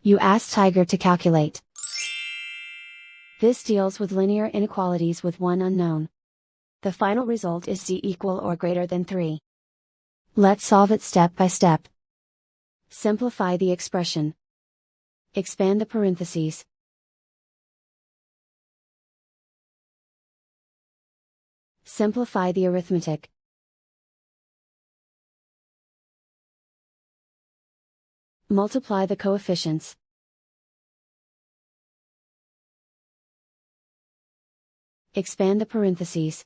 You ask Tiger to calculate. This deals with linear inequalities with one unknown. The final result is z equal or greater than 3. Let's solve it step by step. Simplify the expression. Expand the parentheses. Simplify the arithmetic. Multiply the coefficients. Expand the parentheses.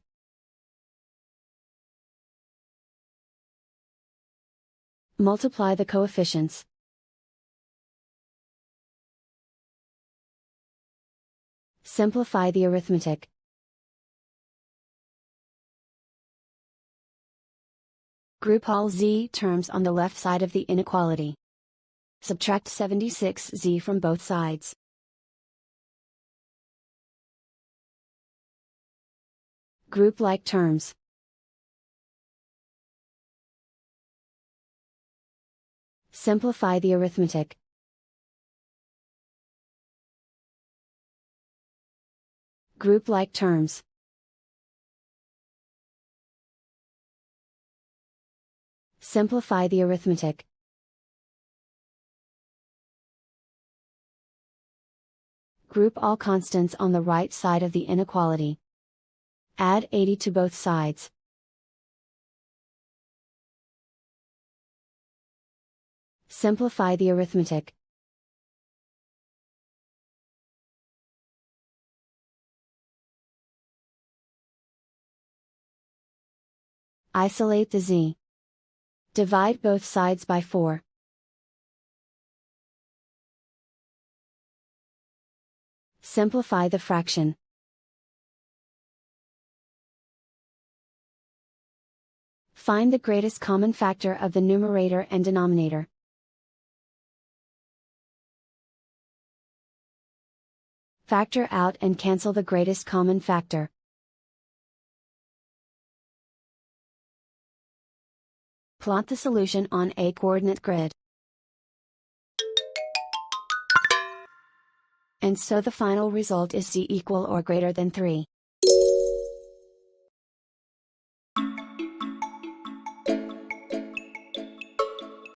Multiply the coefficients. Simplify the arithmetic. Group all z terms on the left side of the inequality. Subtract 76z from both sides. Group like terms. Simplify the arithmetic. Group like terms. Simplify the arithmetic. Group all constants on the right side of the inequality. Add 80 to both sides. Simplify the arithmetic. Isolate the z. Divide both sides by 4. Simplify the fraction. Find the greatest common factor of the numerator and denominator. Factor out and cancel the greatest common factor. Plot the solution on a coordinate grid. And so the final result is z equal or greater than 3.